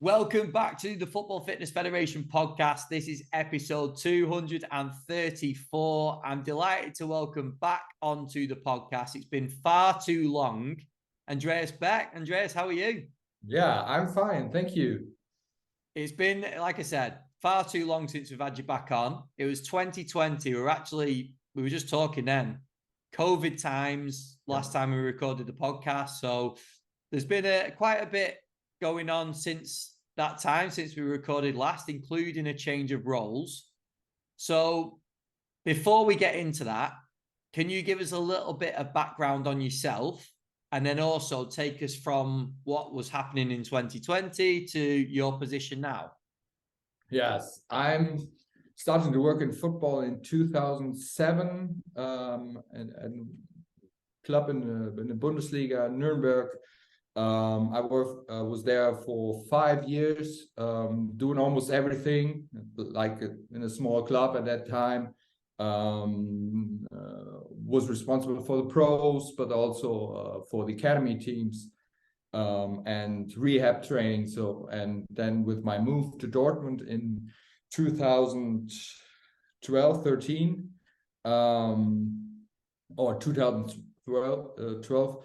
Welcome back to the Football Fitness Federation podcast. This is episode 234. I'm delighted to welcome back onto the podcast. It's been far too long. Andreas Beck. Andreas, how are you? Yeah, I'm fine. Thank you. It's been, like I said, far too long since we've had you back on. It was 2020. We were just talking then. COVID times, last time we recorded the podcast. So there's been quite a bit going on since that time, since we recorded last, including a change of roles. So before we get into that, can you give us a little bit of background on yourself and then also take us from what was happening in 2020 to your position now? Yes, I'm starting to work in football in 2007 and club in the Bundesliga, Nuremberg. I was there for 5 years, doing almost everything, like in a small club at that time. Was responsible for the pros, but also for the academy teams and rehab training. So, and then with my move to Dortmund in 2012, 13, or 2012,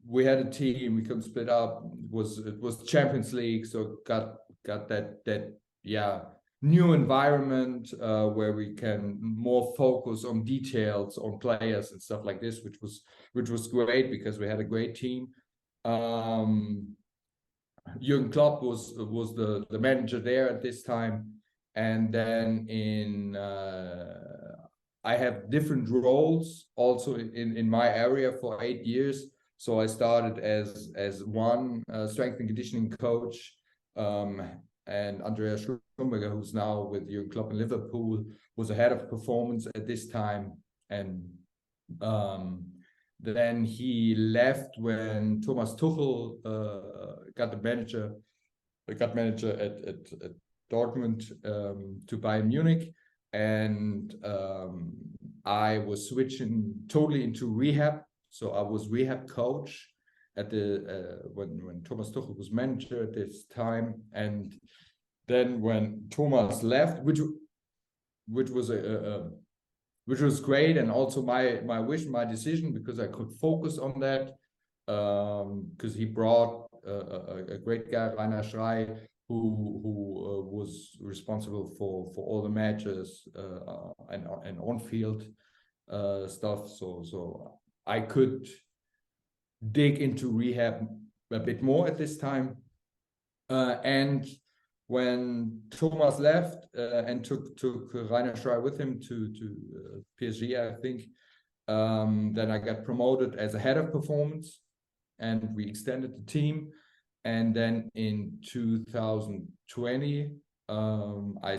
we had a team. We couldn't split up. It was Champions League, so got that new environment where we can more focus on details, on players and stuff like this, which was great because we had a great team. Jürgen Klopp was the manager there at this time, and then I have different roles also in my area for 8 years. So I started as one strength and conditioning coach, and Andreas, who's now with Jürgen Klopp in Liverpool, was a head of performance at this time. And then he left when Thomas Tuchel got manager at Dortmund to Bayern Munich. And I was switching totally into rehab. So I was rehab coach at the when Thomas Tuchel was manager at this time. And then when Thomas left, which was great, and also my wish, my decision, because I could focus on that, because he brought a great guy, Rainer Schrey, who was responsible for all the matches and on-field stuff. So I could dig into rehab a bit more at this time. And when Thomas left and took Rainer Schrey with him to PSG, I think, then I got promoted as a head of performance, and we extended the team. And then in 2020, I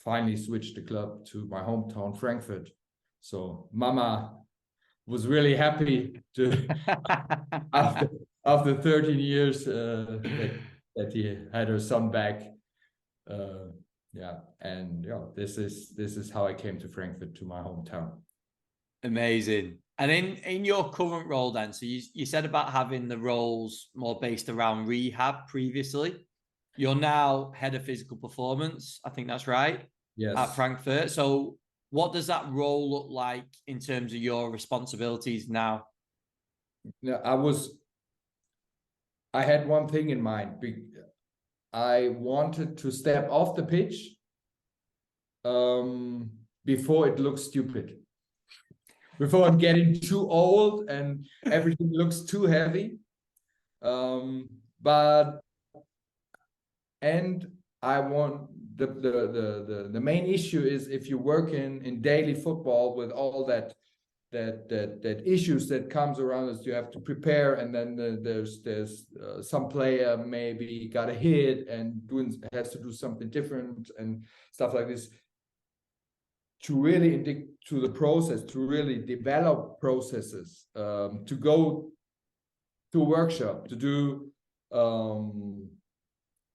finally switched the club to my hometown, Frankfurt. So Mama was really happy to after 13 years that he had her son back. This is how I came to Frankfurt, to my hometown. Amazing. And in your current role then, so you said about having the roles more based around rehab previously. You're now head of physical performance. I think that's right. Yes. At Frankfurt. So what does that role look like in terms of your responsibilities now? Yeah, I had one thing in mind. I wanted to step off the pitch before it looks stupid. Before I'm getting too old and everything looks too heavy. But I want the main issue is, if you work in daily football with all that issues that comes around us, you have to prepare, and then there's some player maybe got a hit and has to do something different and stuff like this. To really to the process, to really develop processes, to go to a workshop, to do to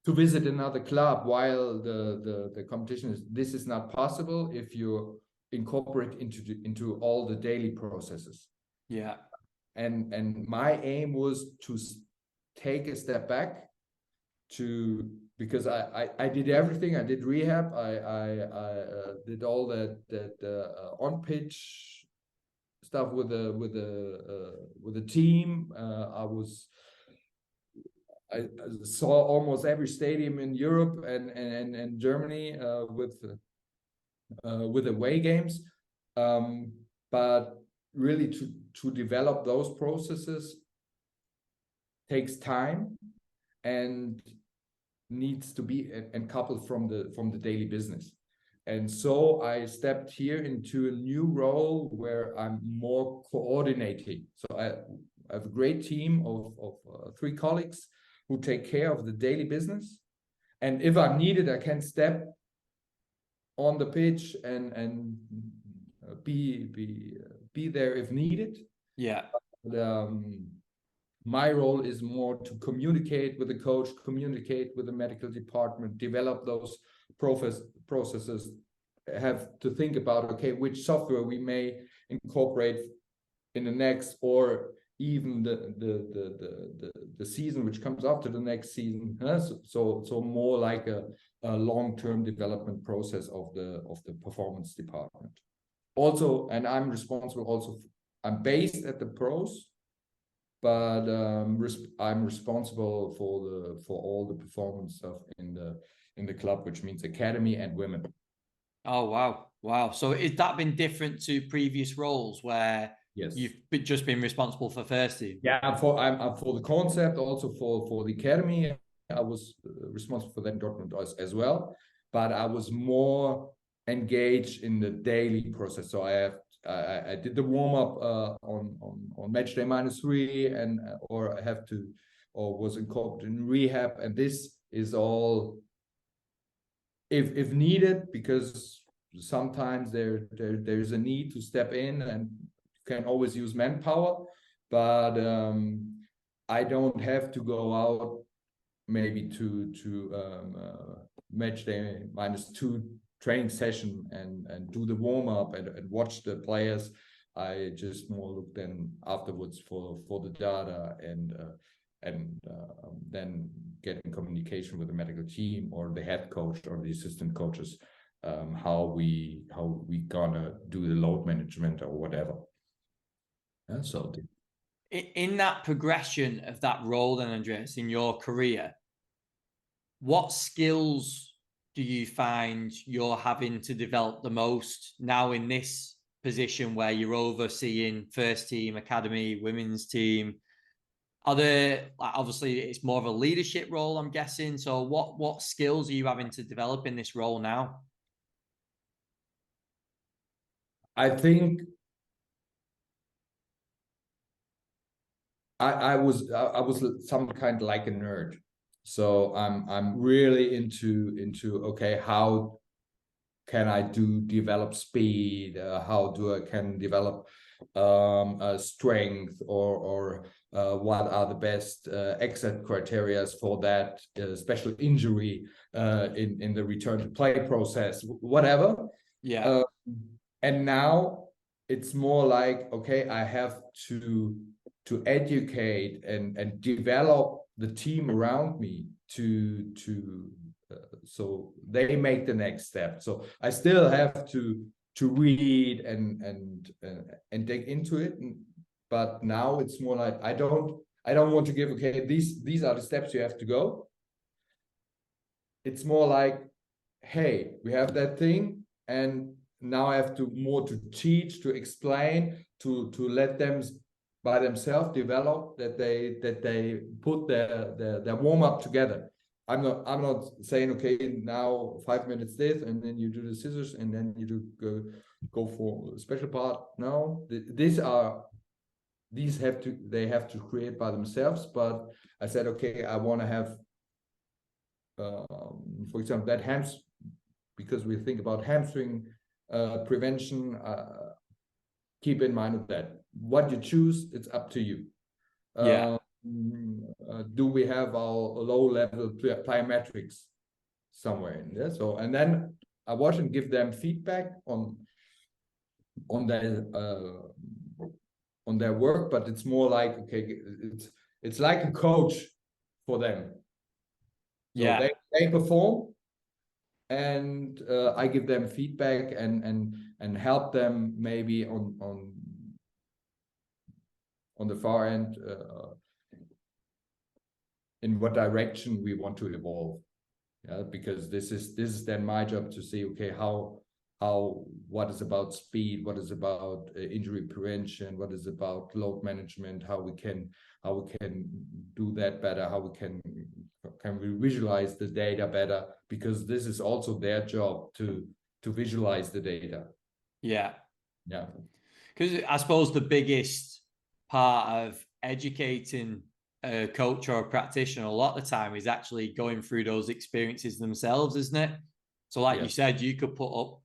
visit another club while the competition this is not possible if you incorporate into all the daily processes. Yeah. And my aim was to take a step back because I did everything. I did rehab. I did all that on pitch stuff with the team. I saw almost every stadium in Europe and Germany with away games, but really to develop those processes takes time and needs to be uncoupled from the daily business. And so I stepped here into a new role where I'm more coordinating. So I have a great team of 3 colleagues who take care of the daily business. And if I'm needed, I can step on the pitch and be there if needed. Yeah. But, my role is more to communicate with the coach, communicate with the medical department, develop those processes, have to think about, okay, which software we may incorporate in the next, or even the season which comes after the next season. So more like a long-term development process of the performance department. Also, and I'm responsible also. I'm based at the pros, but I'm responsible for all the performance stuff in the club, which means academy and women. Oh wow! So has that been different to previous roles where yes, you've just been responsible for first team? Yeah, I'm for the concept, also for the academy. I was responsible for that in Dortmund as well, but I was more engaged in the daily process. So I did the warm up on match day -3, and or was incorporated in rehab, and this is all if needed, because sometimes there's a need to step in, and you can always use manpower, but I don't have to go out maybe to match day -2 training session and do the warm-up and watch the players. I just more look then afterwards for the data and then get in communication with the medical team or the head coach or the assistant coaches, how we gonna do the load management or whatever. And so in that progression of that role then, Andreas, in your career, what skills do you find you're having to develop the most now in this position where you're overseeing first team, academy, women's team? Are there, obviously it's more of a leadership role, I'm guessing. So what skills are you having to develop in this role now? I think I was some kind like a nerd. So I'm really into okay, how can I develop speed? How can develop strength, or what are the best exit criteria for that special injury in the return to play process, whatever. Yeah. And now it's more like, okay, I have to educate and develop the team around me so they make the next step. So I still have to read and dig into it, but now it's more like I don't want to give, okay, these are the steps you have to go. It's more like, hey, we have that thing, and now I have to teach, to explain, to let them by themselves develop, that they put their warm up together. I'm not saying, okay, now 5 minutes this, and then you do the scissors, and then you go for a special part. No, they have to create by themselves. But I said, okay, I want to have, for example, that because we think about hamstring prevention. Keep in mind that what you choose, it's up to you. Yeah. Do we have our low-level plyometrics somewhere in there? So, and then I watch and give them feedback on their work. But it's more like, okay, it's like a coach for them. So Yeah. they perform, and I give them feedback and help them maybe on the far end in what direction we want to evolve. Yeah, because this is then my job to see, okay, how what is about speed, what is about injury prevention, what is about load management, how we can do that better, how we can we visualize the data better, because this is also their job to visualize the data. Yeah. Yeah. Because I suppose the biggest part of educating a coach or a practitioner a lot of the time is actually going through those experiences themselves, isn't it? So like you said, you could put up,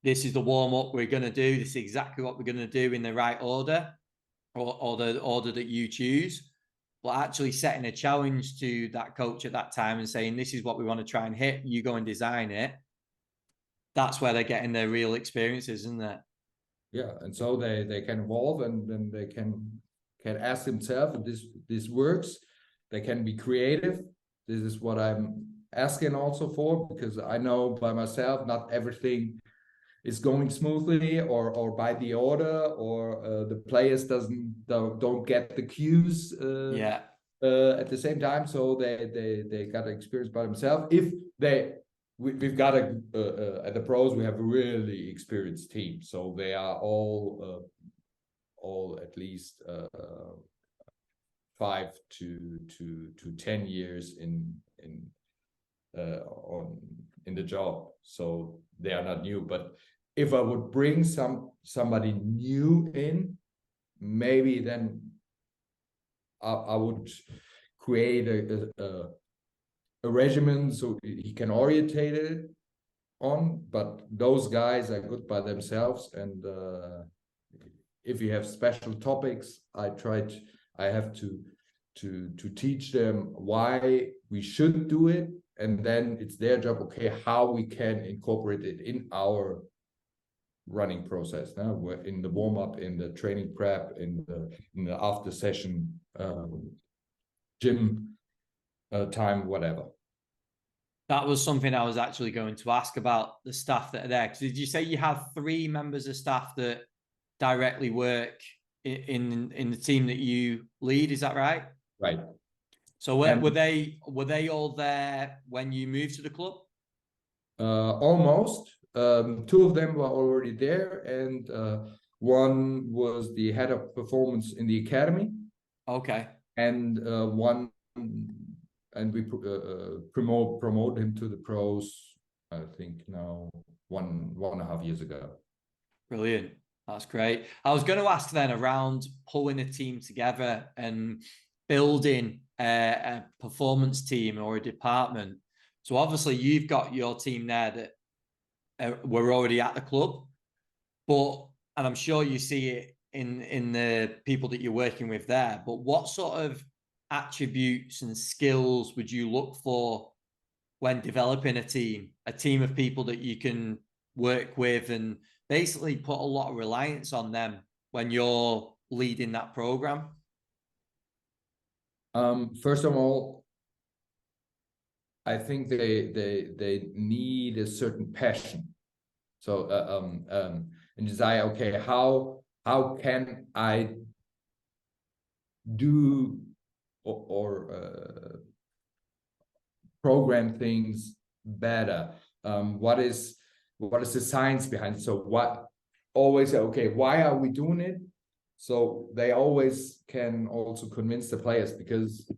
this is the warm-up we're going to do, this is exactly what we're going to do in the right order, or the order that you choose, but actually setting a challenge to that coach at that time and saying, this is what we want to try and hit, you go and design it. That's where they're getting their real experiences, isn't it? Yeah, and so they can evolve, and then they can ask themselves if this works. They can be creative. This is what I'm asking also for, because I know by myself not everything is going smoothly or by the order, or the players don't get the cues at the same time. So they got to experience by themselves. If we've got at the pros, we have a really experienced team, so they are all at least 5 to 10 years in the job, so they are not new. But if I would bring somebody new in, maybe then I would create a regimen so he can orientate it on. But those guys are good by themselves, and if you have special topics, I have to teach them why we should do it, and then it's their job, okay, how we can incorporate it in our running process now, in the warm-up, in the training prep, in the after session gym time, whatever. That was something I was actually going to ask about, the staff that are there. Did you say you have 3 members of staff that directly work in the team that you lead? Is that right? Right. So were they all there when you moved to the club? Almost. 2 of them were already there, and one was the head of performance in the academy. Okay. And one, and we promote him to the pros, I think now 1.5 years ago. Brilliant. That's great. I was going to ask then around pulling a team together and building a performance team or a department. So obviously you've got your team there that were already at the club, and I'm sure you see it in the people that you're working with there, but what sort of attributes and skills would you look for when developing a team of people that you can work with and basically put a lot of reliance on them when you're leading that program? First of all, I think they need a certain passion. So and desire, okay, how can I do or program things better? What is the science behind it? So what always say, okay, why are we doing it? So they always can also convince the players, because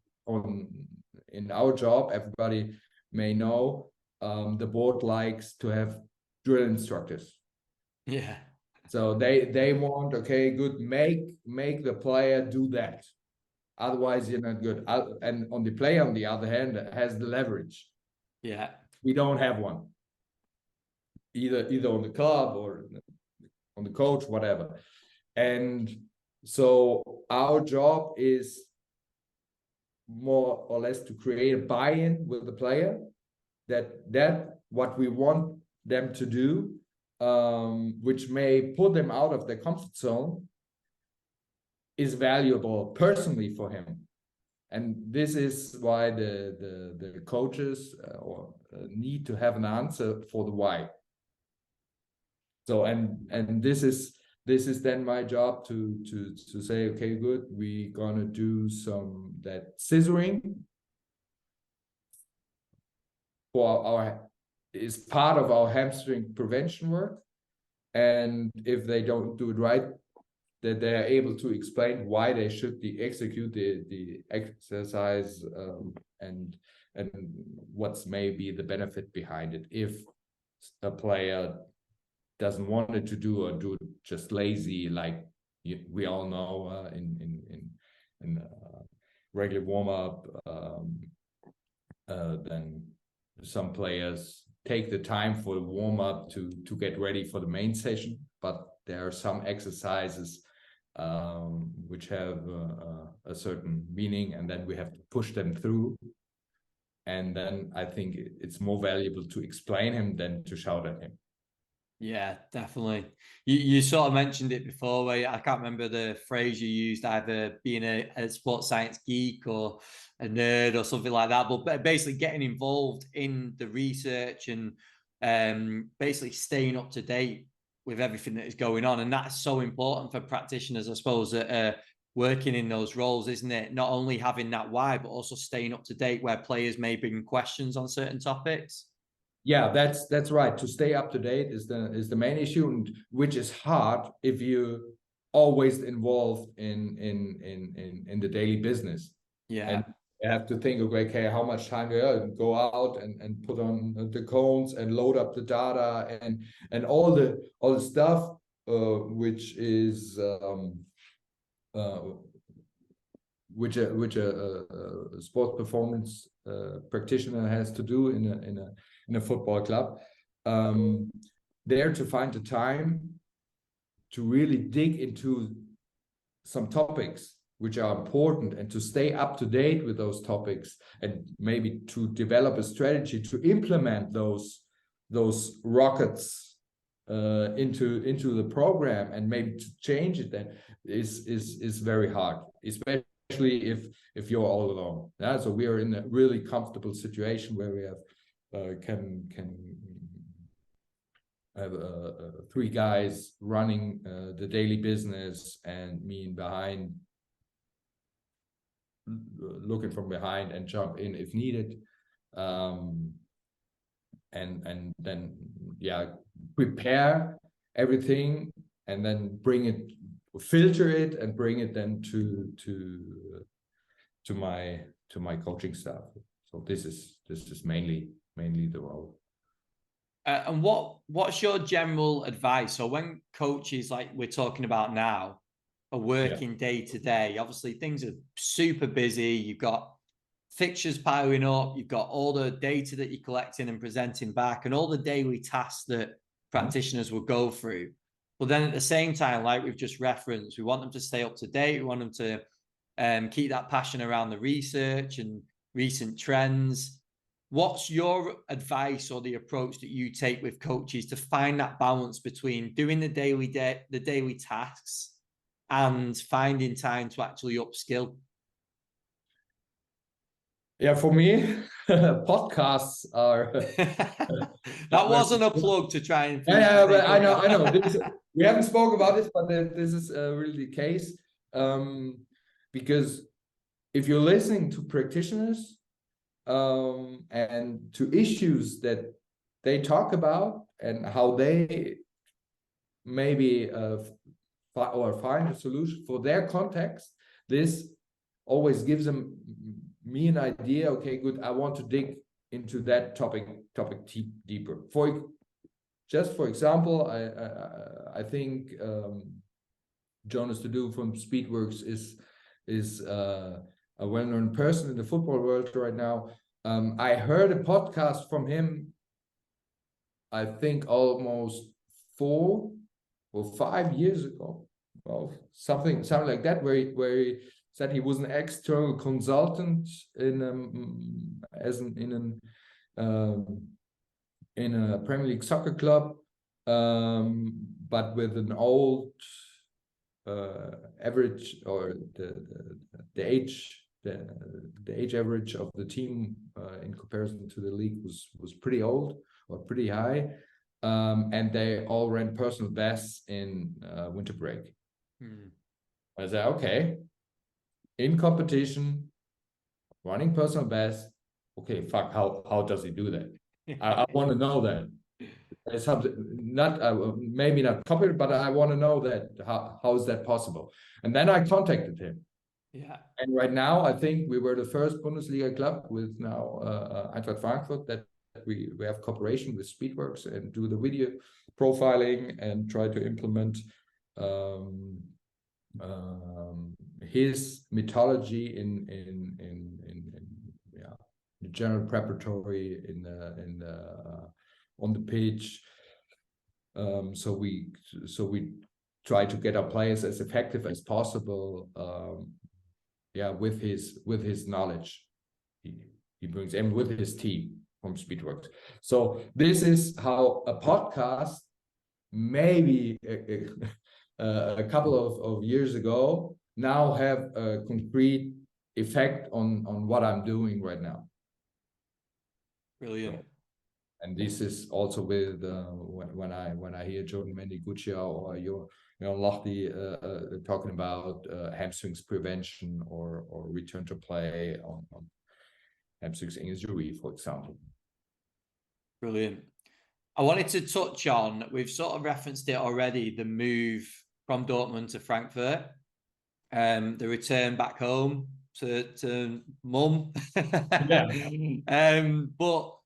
in our job, everybody may know, the board likes to have drill instructors. Yeah. So they want, okay, good, make the player do that. Otherwise, you're not good. And on the player, on the other hand, has the leverage. Yeah. We don't have one. Either on the club or on the coach, whatever. And so our job is more or less to create a buy-in with the player, that what we want them to do, which may pull them out of their comfort zone, is valuable personally for him. And this is why the coaches need to have an answer for the why. So and this is then my job to say, okay, good, we're gonna do that scissoring for our is part of our hamstring prevention work. And if they don't do it right, that they are able to explain why they should execute the exercise, and what's maybe the benefit behind it if a player doesn't want it to do or do it just lazy, like we all know in regular warm-up. Then some players take the time for the warm-up to get ready for the main session, but there are some exercises which have a certain meaning, and then we have to push them through. And then I think it's more valuable to explain him than to shout at him. Yeah, definitely. You sort of mentioned it before, where I can't remember the phrase you used, either being a sports science geek or a nerd or something like that, but basically getting involved in the research and basically staying up to date with everything that is going on. And that's so important for practitioners, I suppose, that are working in those roles, isn't it? Not only having that why, but also staying up to date where players may bring questions on certain topics. Yeah, that's right. To stay up to date is the main issue, and which is hard if you're always involved in the daily business. Yeah. And you have to think, okay, how much time do you go out and put on the cones and load up the data and all the stuff which is which a sports performance practitioner has to do in a football club. There to find the time to really dig into some topics which are important and to stay up to date with those topics, and maybe to develop a strategy to implement those rockets into the program, and maybe to change it, then is very hard, especially if you're all alone. Yeah, so we are in a really comfortable situation where we have can have 3 guys running the daily business, and me in behind, looking from behind and jump in if needed, and then prepare everything, and then filter it and bring it then to my coaching staff. So this is mainly the role. And what's your general advice? So when coaches, like we're talking about now, are working day to day, obviously things are super busy. You've got fixtures piling up. You've got all the data that you're collecting and presenting back, and all the daily tasks that practitioners will go through. But then at the same time, like we've just referenced, we want them to stay up to date. We want them to keep that passion around the research and recent trends. What's your advice or the approach that you take with coaches to find that balance between doing the daily tasks and finding time to actually upskill? Yeah, for me, podcasts are. That wasn't a plug to try and. Yeah, but I know. We haven't spoken about this, but this is really the case, because if you're listening to practitioners and to issues that they talk about and how they maybe find a solution for their context, this always gives me an idea. Okay, good. I want to dig into that topic deeper. For example, I think Jonas to do from Speedworks is a well-known person in the football world right now. I heard a podcast from him, I think almost 4 or 5 years ago, well, something like that, where he said he was an external consultant in a Premier League soccer club, but with an old average, or the age the age average of the team in comparison to the league was pretty old or pretty high, and they all ran personal bests in winter break. I said, okay, in competition, running personal best. Okay, fuck, how does he do that? I want to know that. It's something not maybe not complicated, but I want to know that how is that possible? And then I contacted him. Yeah. And right now, I think we were the first Bundesliga club with now Eintracht Frankfurt that we have cooperation with Speedworks and do the video profiling and try to implement his methodology in the general preparatory on the pitch. So we try to get our players as effective as possible. With his knowledge he brings, and with his team from Speedworks. So this is how a podcast maybe a couple of years ago now have a concrete effect on what I'm doing right now. Brilliant. And this is also with when I hear Jordan Mendy-Guccia or Lochte talking about hamstrings prevention or return to play on hamstrings injury, for example. Brilliant. I wanted to touch on, we've sort of referenced it already, the move from Dortmund to Frankfurt, the return back home to mum. Yeah. But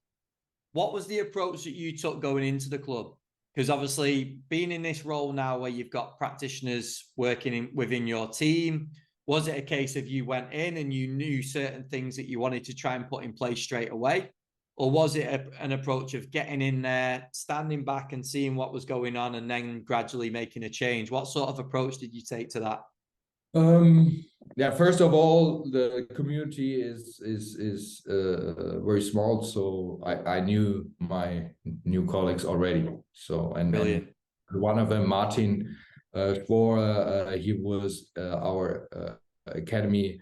what was the approach that you took going into the club? Because obviously being in this role now where you've got practitioners working within your team, was it a case of you went in and you knew certain things that you wanted to try and put in place straight away? Or was it an approach of getting in there, standing back and seeing what was going on and then gradually making a change? What sort of approach did you take to that? First of all, the community is very small, so I knew my new colleagues already. So and one of them, Martin Spohr, he was our academy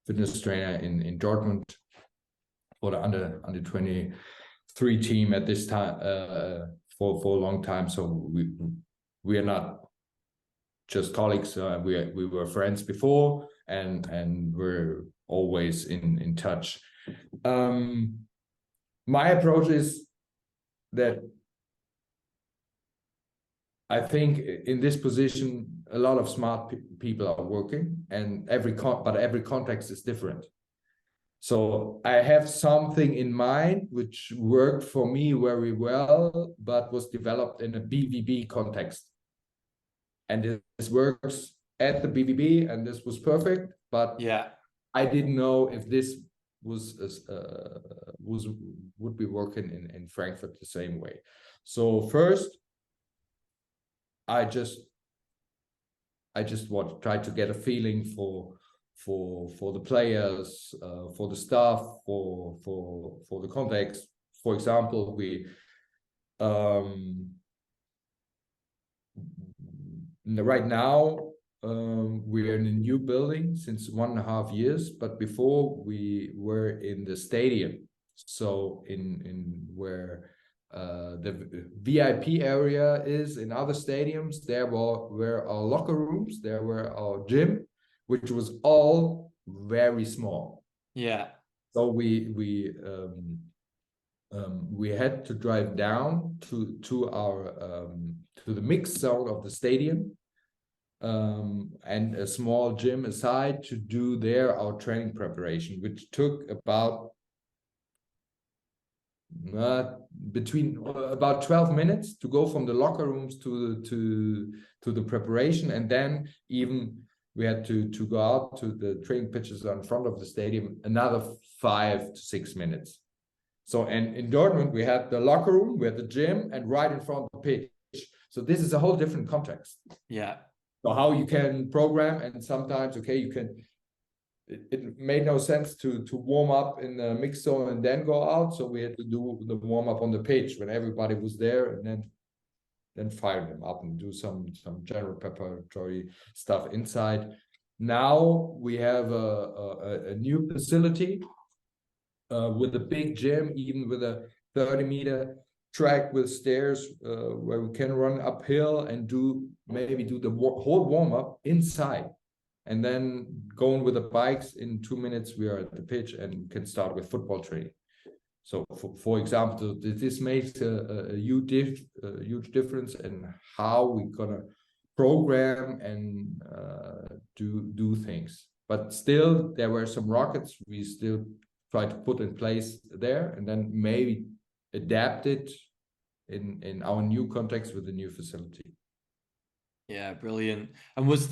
fitness trainer in Dortmund for the under 23 team at this time for a long time. So we are not just colleagues. We were friends before, and we're always in touch. My approach is that I think in this position a lot of smart people are working, and every context is different. So I have something in mind which worked for me very well, but was developed in a BVB context. And this works at the BVB, and this was perfect. But I didn't know if this would be working in Frankfurt the same way. So first, I just want to try to get a feeling for the players, for the staff, for the context. For example, we right now we're in a new building since 1.5 years, but before we were in the stadium. So in where the VIP area is in other stadiums, there were our locker rooms, there were our gym, which was all very small. Yeah. So we had to drive down to our to the mixed zone of the stadium, and a small gym aside to do there our training preparation, which took about about 12 minutes to go from the locker rooms to the preparation, and then even we had to go out to the training pitches in front of the stadium another 5 to 6 minutes. So, and in Dortmund we had the locker room, we had the gym, and right in front of the pitch. So this is a whole different context. Yeah. So how you can program, and sometimes you can. It made no sense to warm up in the mixed zone and then go out. So we had to do the warm up on the pitch when everybody was there, and then fire them up and do some general preparatory stuff inside. Now we have a new facility with a big gym, even with a 30-meter track with stairs where we can run uphill and maybe do the whole warm-up inside. And then going with the bikes, in 2 minutes, we are at the pitch and can start with football training. So, for example, this makes a huge difference in how we're gonna program and do things. But still, there were some rockets we still try to put in place there, and then maybe adapt it in our new context with the new facility. Yeah, brilliant. And was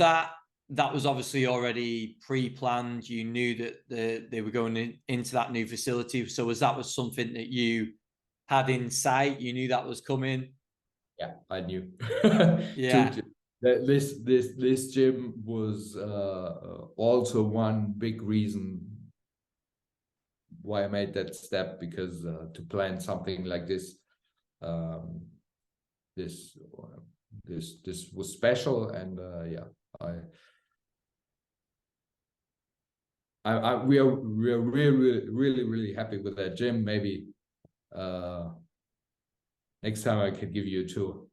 that was obviously already pre-planned? You knew that they were going into that new facility. So was something that you had in sight? You knew that was coming? Yeah, I knew. Yeah. This gym was also one big reason why I made that step, because to plan something like this, this was special, and yeah, we are really happy with that gym. Maybe next time I can give you a tour.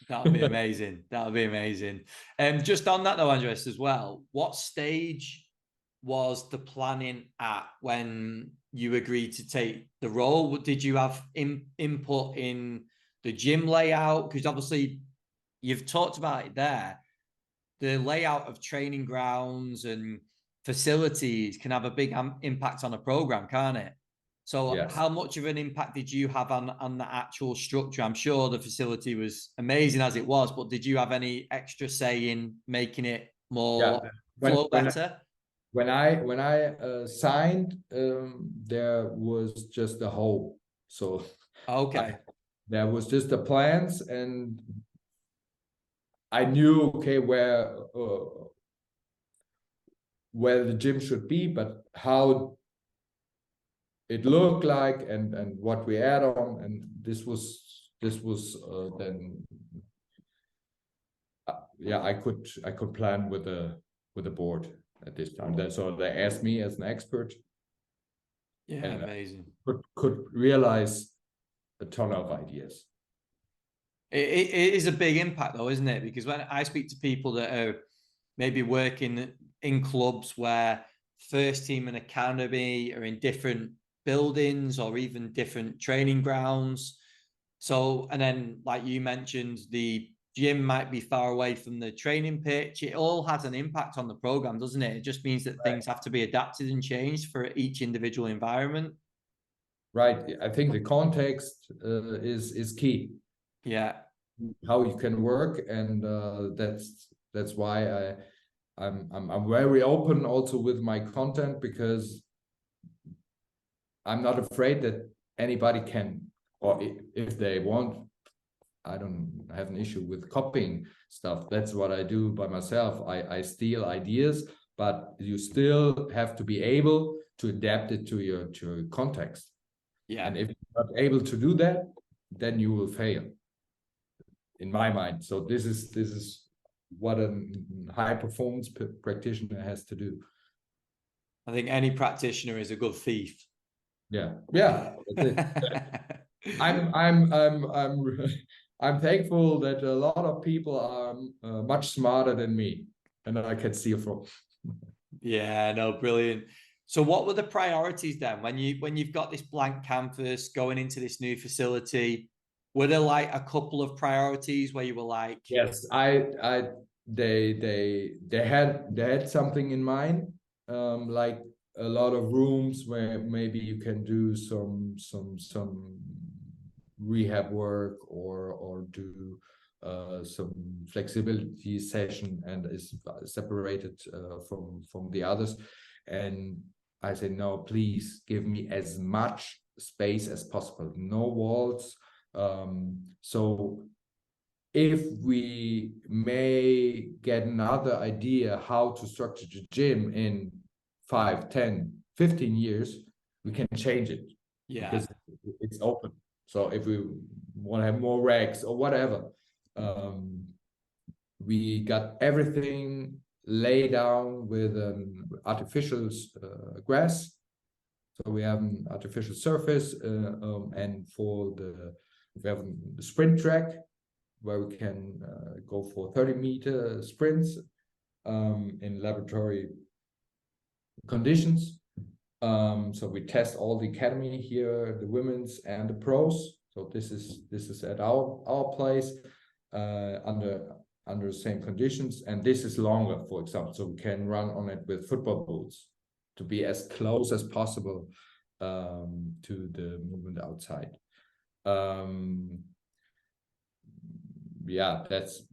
That would be amazing. That would be amazing. Just on that though, Andreas, as well, what stage was the planning at when you agreed to take the role? Did you have input in the gym layout? Because obviously you've talked about it there. The layout of training grounds and facilities can have a big impact on a program, can't it? So yes. How much of an impact did you have on the actual structure? I'm sure the facility was amazing as it was, but did you have any extra say in making it more flow better? When I signed, there was just a hole. So okay, there was just the plans, and I knew, okay, where the gym should be, but how it looked like and what we add on, and this was then yeah, I could plan with the board at this time. So they asked me as an expert. Yeah, and amazing. Could realize a ton of ideas. It is a big impact though, isn't it? Because when I speak to people that are maybe working in clubs where first team and academy are in different buildings or even different training grounds. So, and then like you mentioned, the gym might be far away from the training pitch. It all has an impact on the program, doesn't it? It just means that things have to be adapted and changed for each individual environment. Right. I think the context is key. Yeah. How you can work, and that's why I'm very open also with my content, because I'm not afraid that anybody can, or if they want, I don't have an issue with copying stuff. That's what I do by myself. I steal ideas, but you still have to be able to adapt it to your context. Yeah. And if you're not able to do that, then you will fail, in my mind. So this is what a high performance practitioner has to do. I think any practitioner is a good thief. Yeah. I'm thankful that a lot of people are much smarter than me, and I can steal from. Yeah, no, brilliant. So what were the priorities then when you've got this blank canvas going into this new facility? Were there like a couple of priorities where you were like, yes, they had something in mind, like a lot of rooms where maybe you can do some rehab work or do some flexibility session, and is separated from the others. And I said, no, please give me as much space as possible, no walls. So if we may get another idea how to structure the gym in 5, 10, 15 years, we can change it. yeah, because it's open. So if we want to have more racks or whatever, we got everything lay down with an artificial grass. So we have an artificial surface, and we have the sprint track where we can go for 30-meter sprints in laboratory conditions. So we test all the academy here, the women's and the pros. So this is at our place under the same conditions, and this is longer, for example, so we can run on it with football boots to be as close as possible to the movement outside. Yeah, that's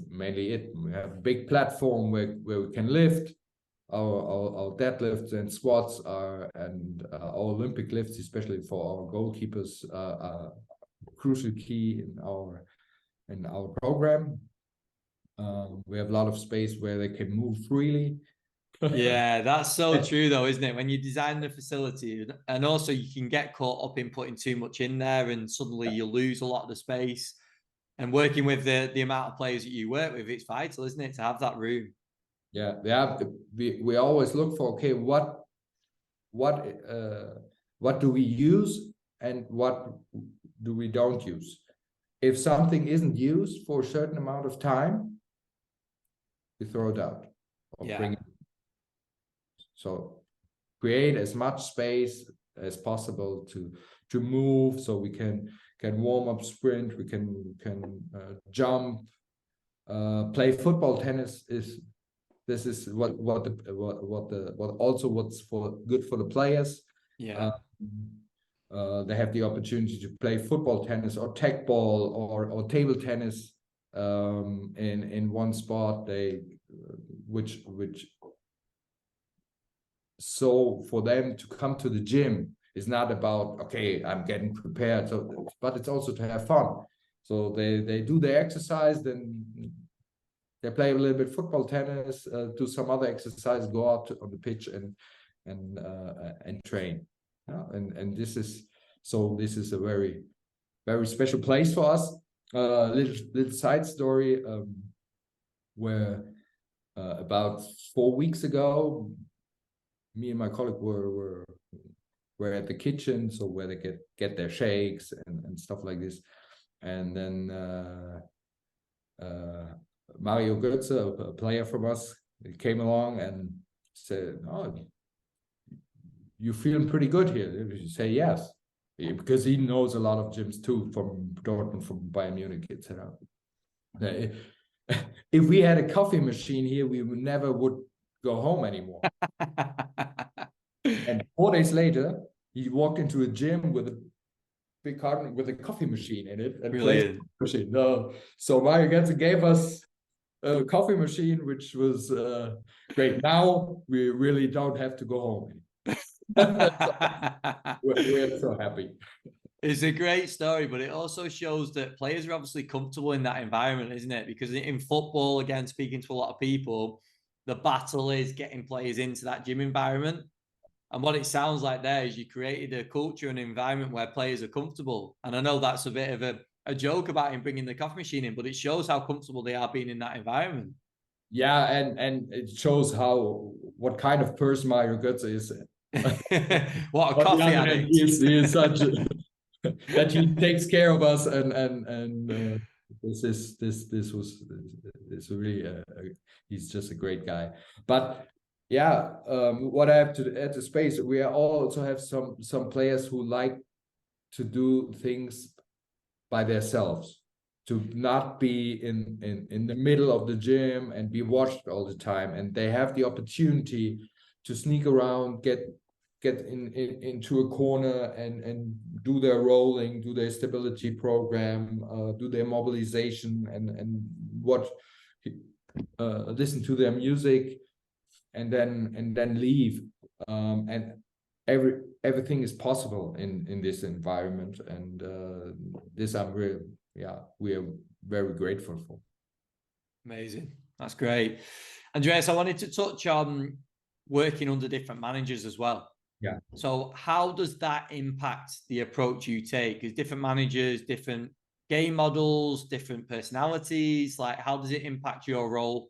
mainly it. We have a big platform where we can lift. Our deadlifts and squats and our Olympic lifts, especially for our goalkeepers, are crucial key in our program. We have a lot of space where they can move freely. Yeah, that's so true though, isn't it? When you design the facility, and also you can get caught up in putting too much in there, and suddenly you lose a lot of the space. And working with the amount of players that you work with, it's vital, isn't it, to have that room? Yeah. We always look for, okay, what do we use and what do we don't use? If something isn't used for a certain amount of time, we throw it out or bring it. So create as much space as possible to move, so we can warm up, sprint, we can jump, play football, tennis. This is what's good for the players. Yeah. They have the opportunity to play football, tennis, or tech ball, or table tennis in one spot. So for them to come to the gym is not about, okay, I'm getting prepared, but it's also to have fun. So they do their exercise, then they play a little bit football, tennis, do some other exercise, go out on the pitch and train. And this is a very, very special place for us. Little side story, where about 4 weeks ago, me and my colleague were at the kitchen, so where they get their shakes and stuff like this. And then Mario Götze, a player from us, came along and said, "Oh, you feeling pretty good here?" You say yes, because he knows a lot of gyms too, from Dortmund, from Bayern Munich, etc. If we had a coffee machine here, we never would go home anymore. And 4 days later, he walked into a gym with a big carton with a coffee machine in it. And brilliant. Machine. No. So Mario Götze gave us a coffee machine, which was great. Now we really don't have to go home. We're so happy. It's a great story, but it also shows that players are obviously comfortable in that environment, isn't it? Because in football, again, speaking to a lot of people, the battle is getting players into that gym environment. And what it sounds like there is you created a culture and environment where players are comfortable. And I know that's a bit of a joke about him bringing the coffee machine in, but it shows how comfortable they are being in that environment. Yeah, and it shows what kind of person Mario Götze is. What a coffee addict. He is such that he takes care of us, and this was really he's just a great guy. But yeah, what I have to add to space, we also have some players who like to do things by themselves, to not be in the middle of the gym and be watched all the time, and they have the opportunity to sneak around, get into a corner and do their rolling, do their stability program, do their mobilization, and listen to their music, and then leave. And everything is possible in this environment, and this we are very grateful for. Amazing. That's great. Andreas, I wanted to touch on working under different managers as well. Yeah. So how does that impact the approach you take? Is different managers, different game models, different personalities? Like, how does it impact your role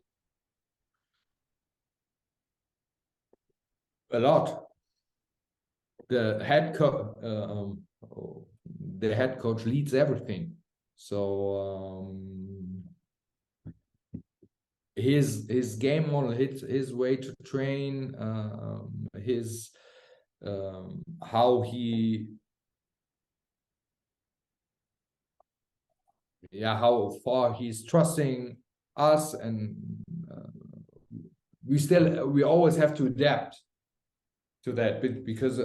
A lot. The head coach leads everything. So his game model, his way to train, his how far he's trusting us, and we always have to adapt to that because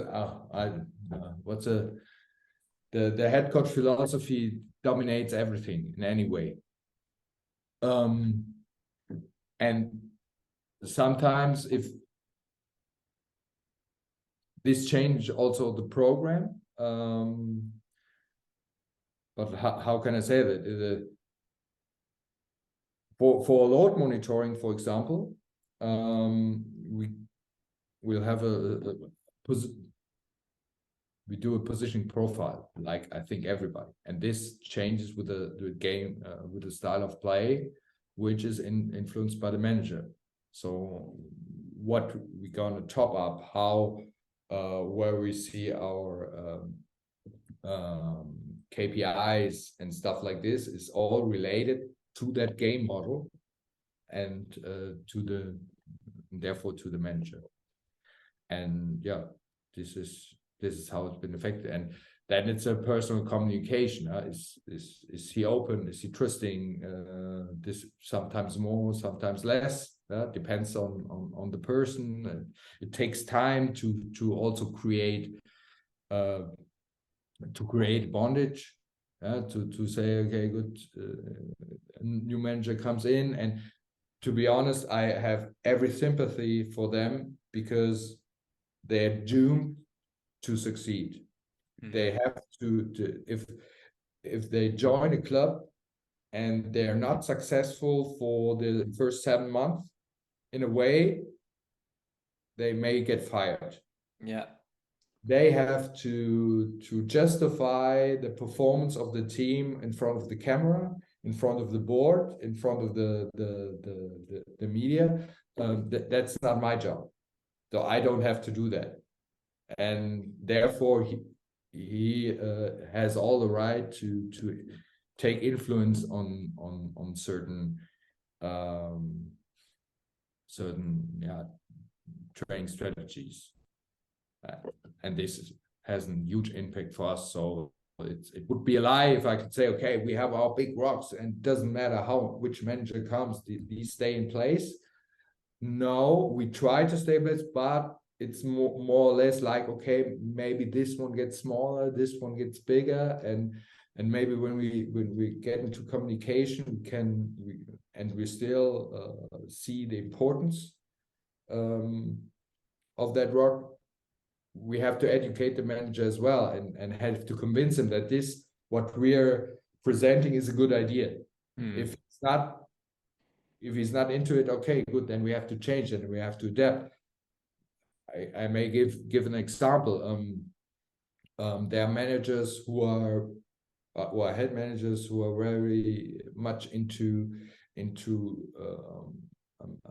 the head coach philosophy dominates everything in any way. And sometimes if this change also the program, but how can I say that? For load monitoring, for example, we'll have we do a positioning profile, like I think everybody, and this changes with the game, with the style of play, which is influenced by the manager. So what we're gonna top up, how where we see our KPIs and stuff like this is all related to that game model, and therefore to the manager. And yeah, this is how it's been affected. And then it's a personal communication. Is he open? Is he trusting? This sometimes more, sometimes less. Depends on the person. It takes time to also create bondage. To say, okay, good, a new manager comes in, and to be honest, I have every sympathy for them because they're doomed to succeed. They have to if they join a club and they're not successful for the first 7 months, in a way, they may get fired. Yeah. They have to justify the performance of the team in front of the camera, in front of the board, in front of the media. That's not my job, so I don't have to do that, and therefore he has all the right to take influence on certain training strategies. And this has a huge impact for us. So it would be a lie if I could say, okay, we have our big rocks and it doesn't matter which manager comes, these stay in place. No, we try to stabilize, but it's more or less like, okay, maybe this one gets smaller, this one gets bigger, and maybe when we get into communication, we still see the importance of that rock. We have to educate the manager as well, and have to convince him that what we're presenting is a good idea. If he's not into it, okay, good, then we have to change and we have to adapt. I may give an example. There are managers who are head managers who are very much into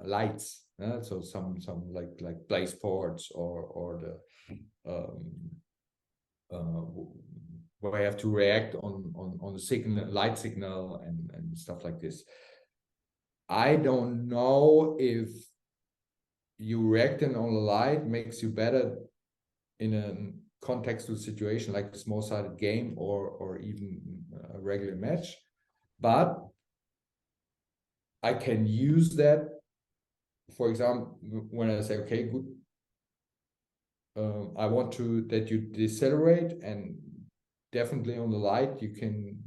lights. So some like play sports or the where I have to react on the signal, light signal and stuff like this. I don't know if you reacting on the light makes you better in a contextual situation like a small-sided game or even a regular match, but I can use that. For example, when I say, okay, good, I want that you decelerate, and definitely on the light you can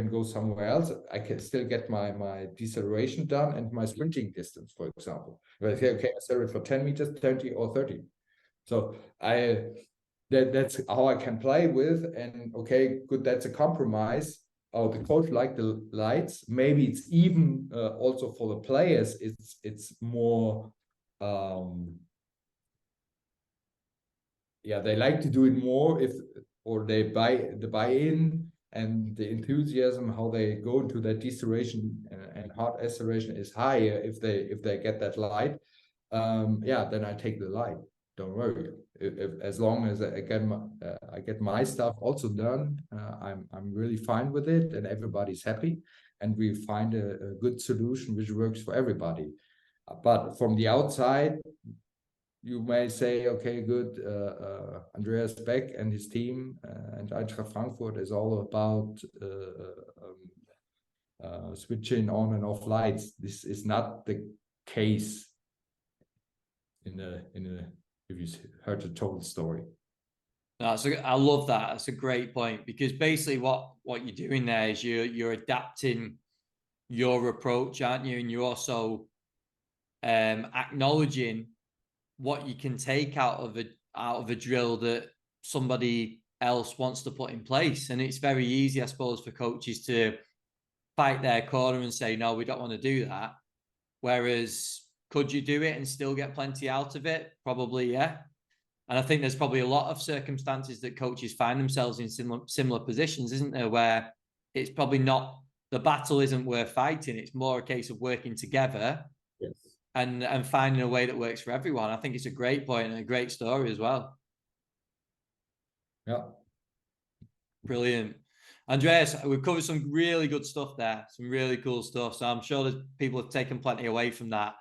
go somewhere else. I can still get my deceleration done and my sprinting distance, for example. If I say, okay, accelerate for 10 meters, 20 or 30. So that's how I can play with, and okay, good, that's a compromise. Oh, the coach like the lights. Maybe it's even also for the players, it's more they like to do it more they buy in, and the enthusiasm how they go into that deceleration and hard acceleration is higher if they get that light. yeah, then I take the light. Don't worry. As long as I get my stuff also done, I'm really fine with it, and everybody's happy, and we find a good solution which works for everybody. But from the outside, you may say, okay, good, Andreas Beck and his team and Eintracht Frankfurt is all about switching on and off lights. This is not the case if you heard the total story. No, I love that. That's a great point, because basically what you're doing there is you're adapting your approach, aren't you? And you're also acknowledging what you can take out of a drill that somebody else wants to put in place. And it's very easy, I suppose, for coaches to fight their corner and say, no, we don't want to do that. Whereas, could you do it and still get plenty out of it? Probably, yeah. And I think there's probably a lot of circumstances that coaches find themselves in similar positions, isn't there, where it's probably not, the battle isn't worth fighting. It's more a case of working together. Yes. And finding a way that works for everyone. I think it's a great point and a great story as well. Yeah. Brilliant. Andreas, we've covered some really good stuff there, some really cool stuff. So I'm sure that people have taken plenty away from that.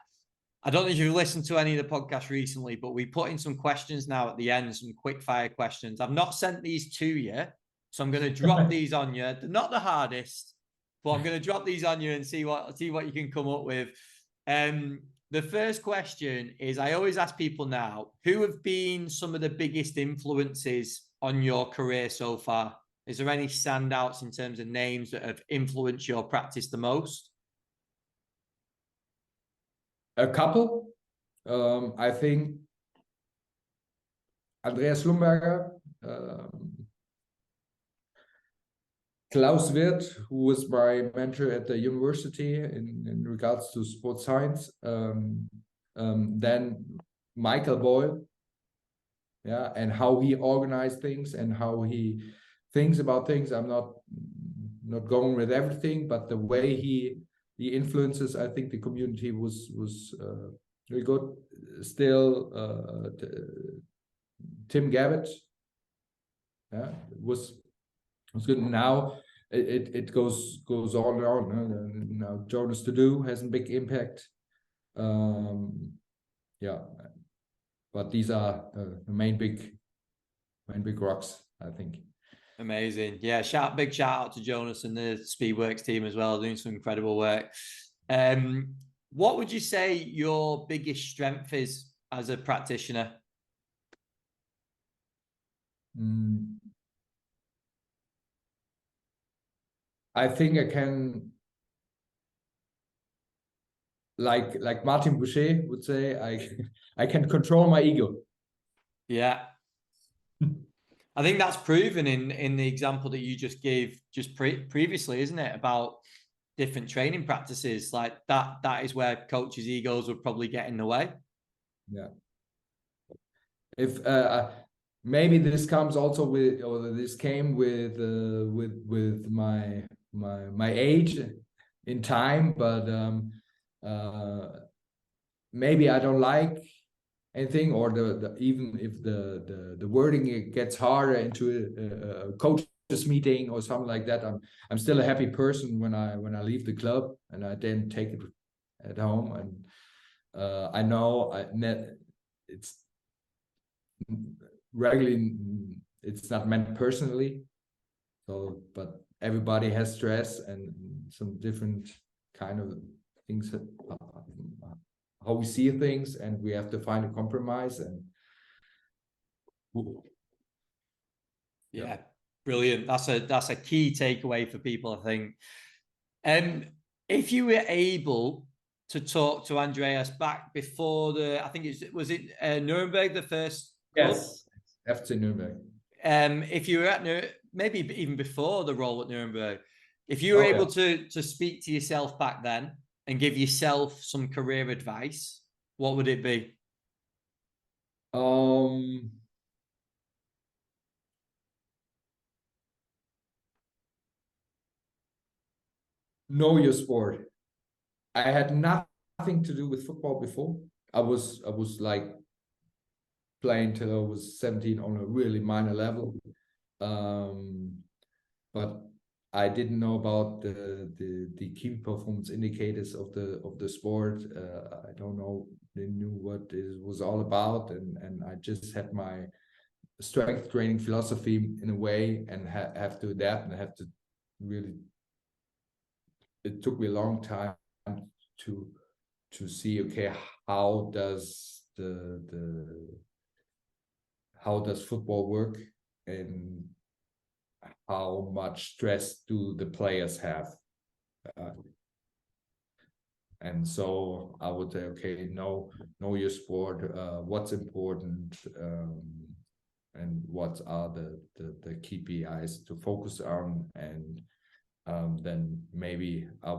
I don't know if you've listened to any of the podcasts recently, but we put in some questions now at the end, some quick fire questions. I've not sent these to you, so I'm going to drop these on you. They're not the hardest, but I'm going to drop these on you and see what you can come up with. The first question is, I always ask people now, who have been some of the biggest influences on your career so far? Is there any standouts in terms of names that have influenced your practice the most? A couple. I think Andreas Lumberger, Klaus Wirth, who was my mentor at the university in regards to sports science. Then Michael Boyle, yeah, and how he organized things and how he thinks about things. I'm not going with everything, but the way he influences, I think the community was very good. Still, Tim Gabbett, yeah, was good. Now it goes on and on. Now Jonas to do has a big impact. Yeah, but these are the main big rocks, I think. Amazing. Yeah, big shout out to Jonas and the Speedworks team as well, doing some incredible work. What would you say your biggest strength is as a practitioner? I think I can, like Martin Boucher would say, I can control my ego. Yeah. I think that's proven in the example that you just gave previously, isn't it? About different training practices. Like that is where coaches' egos would probably get in the way. Yeah. If maybe this comes also with, or this came with my age in time, but maybe I don't like anything, or even if the wording gets harder into a coach's meeting or something like that, I'm still a happy person when I leave the club and I then take it at home, and I know it's regularly, it's not meant personally, so, but everybody has stress and some different kind of things, how we see things, and we have to find a compromise. And yeah, brilliant. That's a key takeaway for people, I think. If you were able to talk to Andreas back before I think was it Nuremberg, the first club? Yes, FC Nuremberg. If you were at maybe even before the role at Nuremberg, if you were able to speak to yourself back then and give yourself some career advice, what would it be? Know your sport. I had nothing to do with football before. I was like playing till I was 17 on a really minor level, but I didn't know about the key performance indicators of the sport. I don't know, they knew what it was all about, and I just had my strength training philosophy in a way, and have to adapt and have to really. It took me a long time to see, okay, how does how does football work, and how much stress do the players have, and so I would say, okay, know your sport, what's important, and what are the KPIs to focus on, and then maybe I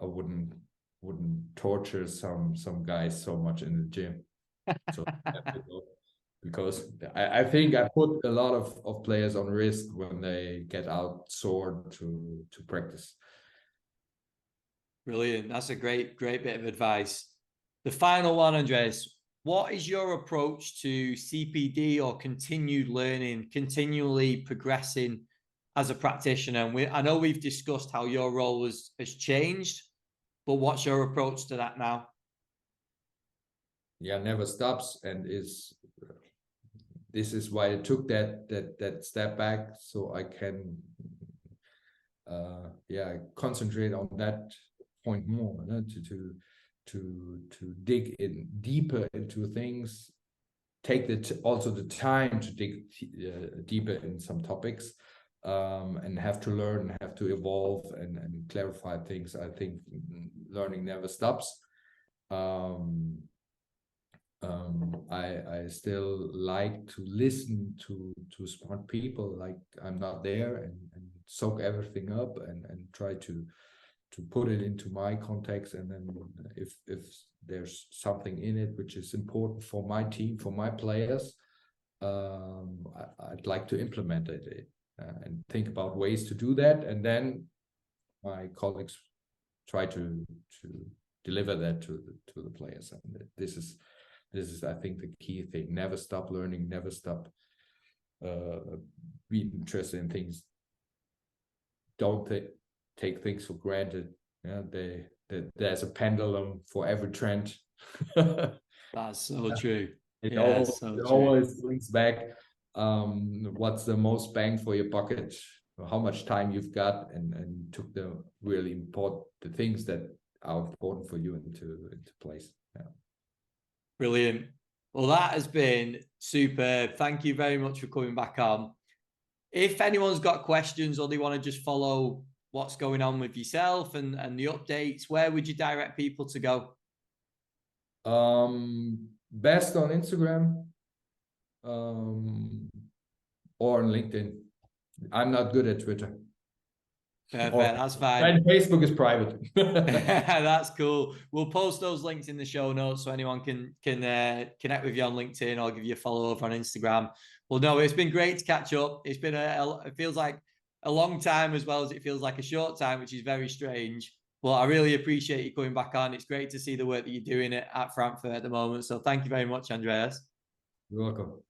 wouldn't torture some guys so much in the gym. So because I think I put a lot of players on risk when they get out sore to practice. Brilliant. That's a great bit of advice. The final one, Andreas, what is your approach to CPD or continued learning, continually progressing as a practitioner? And I know we've discussed how your role has changed, but what's your approach to that now? Yeah, never stops, and this is why I took that step back, so I can concentrate on that point more, to dig in deeper into things, take also the time to dig deeper in some topics, and have to learn, have to evolve and clarify things. I think learning never stops. I still like to listen to smart people, like I'm not there, and soak everything up and try to put it into my context, and then if there's something in it which is important for my team, for my players, I'd like to implement it, and think about ways to do that, and then my colleagues try to deliver that to the players. And this is I think the key thing: never stop learning, never stop being interested in things. Don't take things for granted. Yeah, there's a pendulum for every trend. That's so true. It It always brings back what's the most bang for your bucket, how much time you've got, and took the really important things that are important for you into place. Yeah. Brilliant. Well, that has been superb. Thank you very much for coming back on. If anyone's got questions or they want to just follow what's going on with yourself and the updates, where would you direct people to go? Best on Instagram, or on LinkedIn. I'm not good at Twitter. Perfect, that's fine. And Facebook is private. That's cool. We'll post those links in the show notes so anyone can connect with you on LinkedIn or give you a follow over on Instagram. Well, no, it's been great to catch up. It's been it feels like a long time as well as it feels like a short time, which is very strange. But I really appreciate you coming back on. It's great to see the work that you're doing at Frankfurt at the moment. So thank you very much, Andreas. You're welcome.